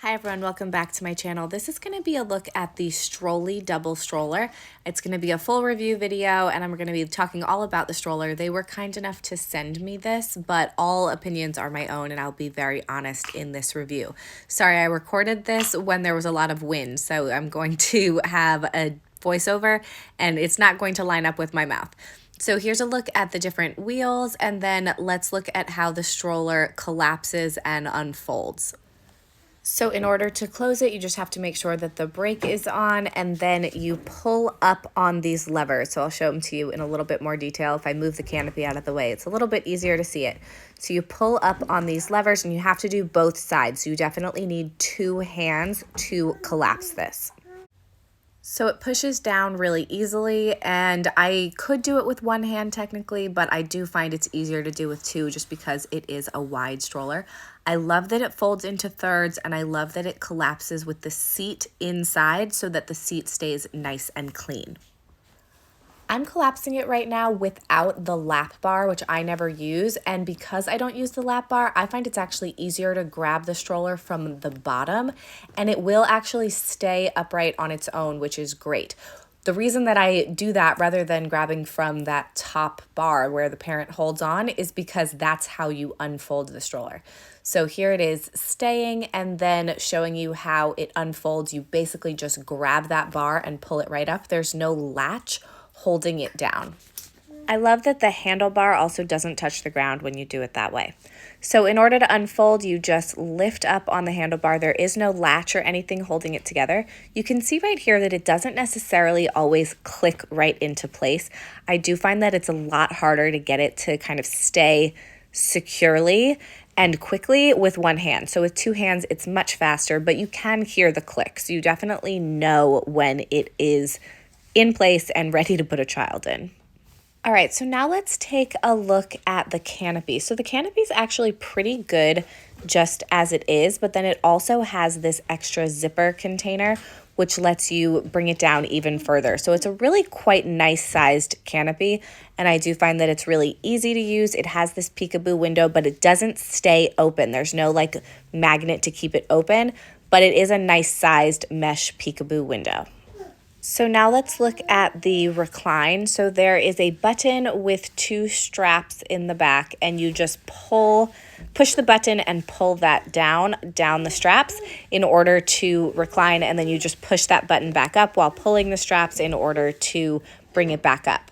Hi everyone, welcome back to my channel. This is going to be a look at the Strolee double stroller. It's going to be a full review video and I'm going to be talking all about the stroller. They were kind enough to send me this, but all opinions are my own and I'll be very honest in this review. Sorry, I recorded this when there was a lot of wind, so I'm going to have a voiceover and it's not going to line up with my mouth. So here's a look at the different wheels and then let's look at how the stroller collapses and unfolds. So in order to close it, you just have to make sure that the brake is on and then you pull up on these levers. So I'll show them to you in a little bit more detail. If I move the canopy out of the way, it's a little bit easier to see it. So you pull up on these levers and you have to do both sides. So you definitely need two hands to collapse this. So it pushes down really easily, and I could do it with one hand technically, but I do find it's easier to do with two just because it is a wide stroller. I love that it folds into thirds, and I love that it collapses with the seat inside so that the seat stays nice and clean. I'm collapsing it right now without the lap bar, which I never use, and because I don't use the lap bar, I find it's actually easier to grab the stroller from the bottom, and it will actually stay upright on its own, which is great. The reason that I do that rather than grabbing from that top bar where the parent holds on is because that's how you unfold the stroller. So here it is staying and then showing you how it unfolds. You basically just grab that bar and pull it right up. There's no latch holding it down. I love that the handlebar also doesn't touch the ground when you do it that way. So in order to unfold, you just lift up on the handlebar. There is no latch or anything holding it together. You can see right here that it doesn't necessarily always click right into place. I do find that it's a lot harder to get it to kind of stay securely and quickly with one hand. So with two hands, it's much faster, but you can hear the click. So you definitely know when it is in place and ready to put a child in. All right, so now let's take a look at the canopy. So the canopy is actually pretty good just as it is, but then it also has this extra zipper container, which lets you bring it down even further. So it's a really quite nice sized canopy, and I do find that it's really easy to use. It has this peekaboo window, but it doesn't stay open. There's no like magnet to keep it open, but it is a nice sized mesh peekaboo window. So now let's look at the recline. So there is a button with two straps in the back and you just push the button and pull that down the straps in order to recline, and then you just push that button back up while pulling the straps in order to bring it back up.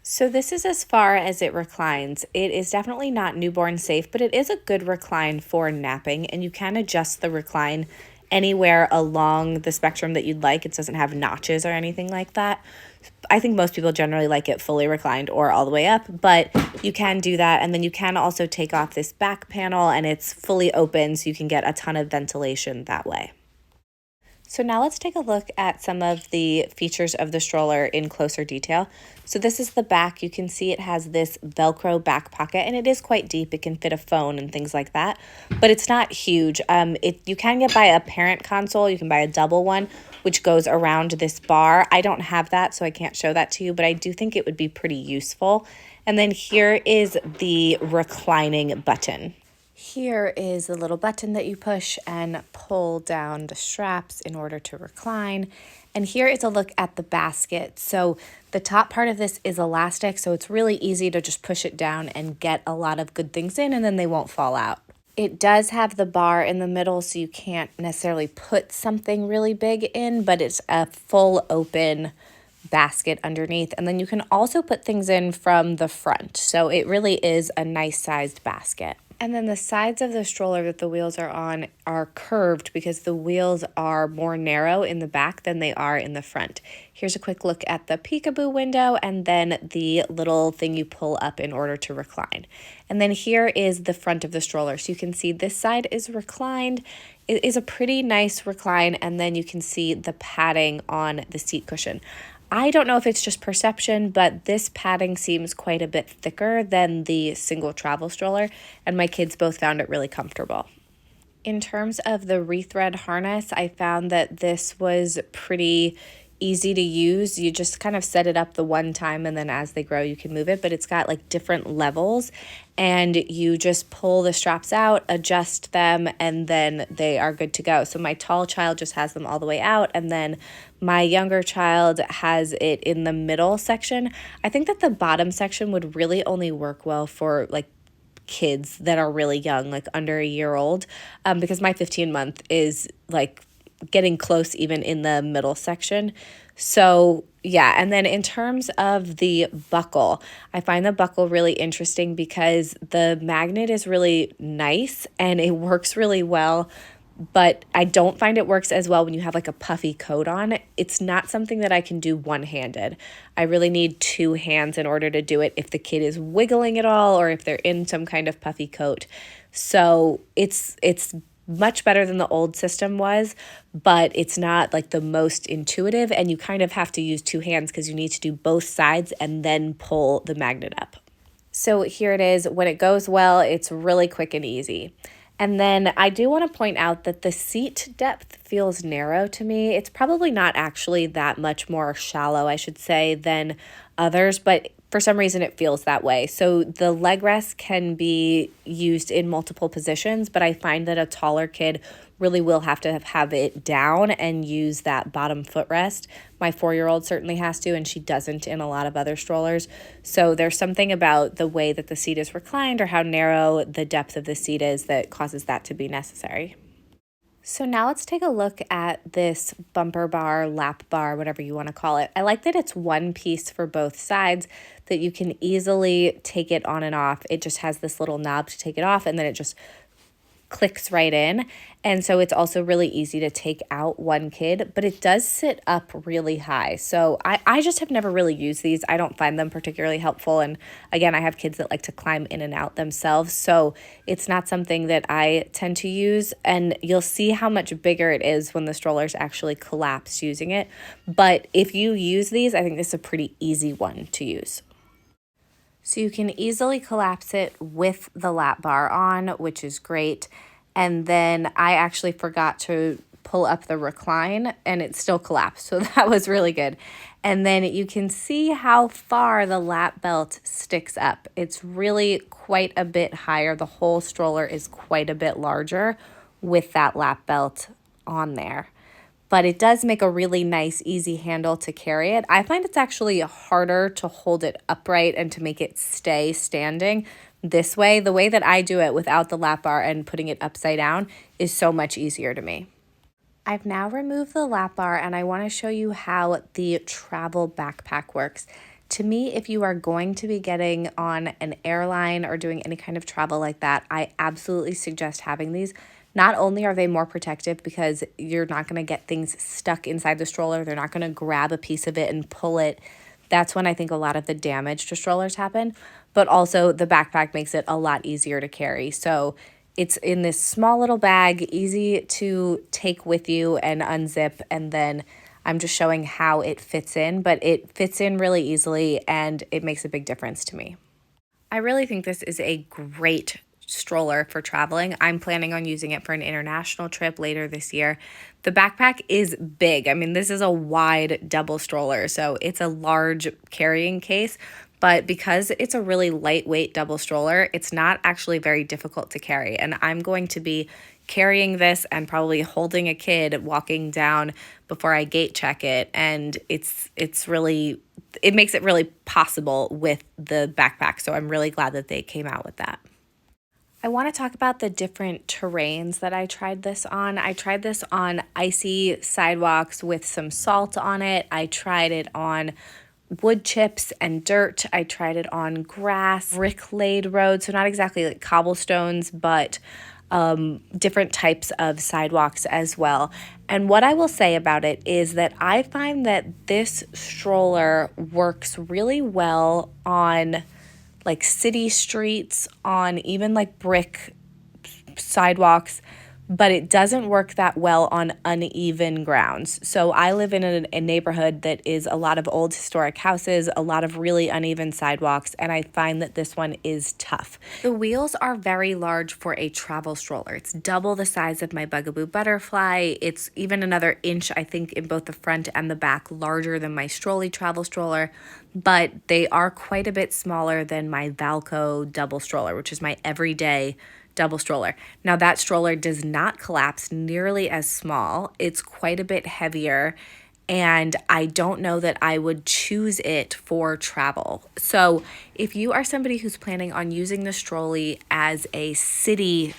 So this is as far as it reclines. It is definitely not newborn safe, but it is a good recline for napping, and you can adjust the recline anywhere along the spectrum that you'd like. It doesn't have notches or anything like that. I think most people generally like it fully reclined or all the way up, but you can do that. And then you can also take off this back panel and it's fully open so you can get a ton of ventilation that way. So now let's take a look at some of the features of the stroller in closer detail. So this is the back. You can see it has this Velcro back pocket, and it is quite deep. It can fit a phone and things like that, but it's not huge. You can buy a parent console. You can buy a double one, which goes around this bar. I don't have that, so I can't show that to you, but I do think it would be pretty useful. And then here is the reclining button. Here is the little button that you push and pull down the straps in order to recline. And here is a look at the basket. So the top part of this is elastic, so it's really easy to just push it down and get a lot of good things in, and then they won't fall out. It does have the bar in the middle, so you can't necessarily put something really big in, but it's a full open basket underneath. And then you can also put things in from the front. So it really is a nice sized basket. And then the sides of the stroller that the wheels are on are curved because the wheels are more narrow in the back than they are in the front. Here's a quick look at the peekaboo window and then the little thing you pull up in order to recline. And then here is the front of the stroller. So you can see this side is reclined. It is a pretty nice recline, and then you can see the padding on the seat cushion. I don't know if it's just perception, but this padding seems quite a bit thicker than the single travel stroller, and my kids both found it really comfortable. In terms of the rethread harness, I found that this was pretty easy to use. You just kind of set it up the one time, and then as they grow you can move it, but it's got like different levels, and you just pull the straps out, adjust them, and then they are good to go. So my tall child just has them all the way out, and then my younger child has it in the middle section. I think that the bottom section would really only work well for like kids that are really young, like under a year old, because my 15-month is like getting close even in the middle section. So yeah, and then in terms of the buckle, I find the buckle really interesting because the magnet is really nice and it works really well, but I don't find it works as well when you have like a puffy coat on. It's not something that I can do one-handed. I really need two hands in order to do it if the kid is wiggling at all or if they're in some kind of puffy coat. So it's much better than the old system was, but it's not like the most intuitive, and you kind of have to use two hands because you need to do both sides and then pull the magnet up. So here it is. When it goes well, it's really quick and easy. And then I do want to point out that the seat depth feels narrow to me. It's probably not actually that much more shallow, I should say, than others, but for some reason it feels that way. So the leg rest can be used in multiple positions, but I find that a taller kid really will have to have it down and use that bottom footrest. My 4-year-old certainly has to, and she doesn't in a lot of other strollers. So there's something about the way that the seat is reclined or how narrow the depth of the seat is that causes that to be necessary. So now let's take a look at this bumper bar, lap bar, whatever you want to call it. I like that it's one piece for both sides, that you can easily take it on and off. It just has this little knob to take it off, and then it just clicks right in. And so it's also really easy to take out one kid, but it does sit up really high. So I just have never really used these. I don't find them particularly helpful. And again, I have kids that like to climb in and out themselves. So it's not something that I tend to use. And you'll see how much bigger it is when the strollers actually collapse using it. But if you use these, I think this is a pretty easy one to use. So you can easily collapse it with the lap bar on, which is great. And then I actually forgot to pull up the recline and it still collapsed. So that was really good. And then you can see how far the lap belt sticks up. It's really quite a bit higher. The whole stroller is quite a bit larger with that lap belt on there. But it does make a really nice, easy handle to carry it. I find it's actually harder to hold it upright and to make it stay standing this way. The way that I do it without the lap bar and putting it upside down is so much easier to me. I've now removed the lap bar and I want to show you how the travel backpack works. To me, if you are going to be getting on an airline or doing any kind of travel like that, I absolutely suggest having these. Not only are they more protective because you're not going to get things stuck inside the stroller, they're not going to grab a piece of it and pull it. That's when I think a lot of the damage to strollers happen. But also the backpack makes it a lot easier to carry. So it's in this small little bag, easy to take with you and unzip. And then I'm just showing how it fits in, but it fits in really easily and it makes a big difference to me. I really think this is a great stroller for traveling. I'm planning on using it for an international trip later this year. The backpack is big. I mean, this is a wide double stroller, so it's a large carrying case, but because it's a really lightweight double stroller, it's not actually very difficult to carry. And I'm going to be carrying this and probably holding a kid walking down before I gate check it, and it makes it really possible with the backpack. So I'm really glad that they came out with that. I want to talk about the different terrains that I tried this on. I tried this on icy sidewalks with some salt on it. I tried it on wood chips and dirt. I tried it on grass, brick-laid roads, so not exactly like cobblestones, but different types of sidewalks as well. And what I will say about it is that I find that this stroller works really well on like city streets, on even like brick sidewalks, but it doesn't work that well on uneven grounds. So I live in a neighborhood that is a lot of old historic houses, a lot of really uneven sidewalks, and I find that this one is tough. The wheels are very large for a travel stroller. It's double the size of my Bugaboo Butterfly. It's even another inch, I think, in both the front and the back larger than my Strolee travel stroller, but they are quite a bit smaller than my Valco double stroller, which is my everyday double stroller. Now that stroller does not collapse nearly as small. It's quite a bit heavier, and I don't know that I would choose it for travel. So if you are somebody who's planning on using the Strolee as a city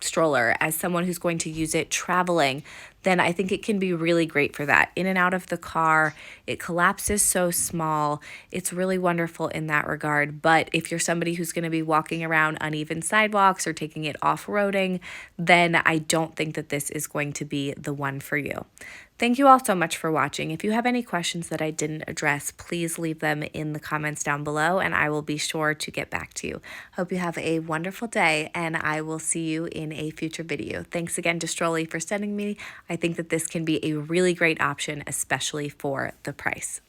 stroller, as someone who's going to use it traveling, then I think it can be really great for that. In and out of the car, it collapses so small. It's really wonderful in that regard. But if you're somebody who's going to be walking around uneven sidewalks or taking it off-roading, then I don't think that this is going to be the one for you. Thank you all so much for watching. If you have any questions that I didn't address, please leave them in the comments down below and I will be sure to get back to you. Hope you have a wonderful day and I will see you in a future video. Thanks again to Strolee for sending me. I think that this can be a really great option, especially for the price.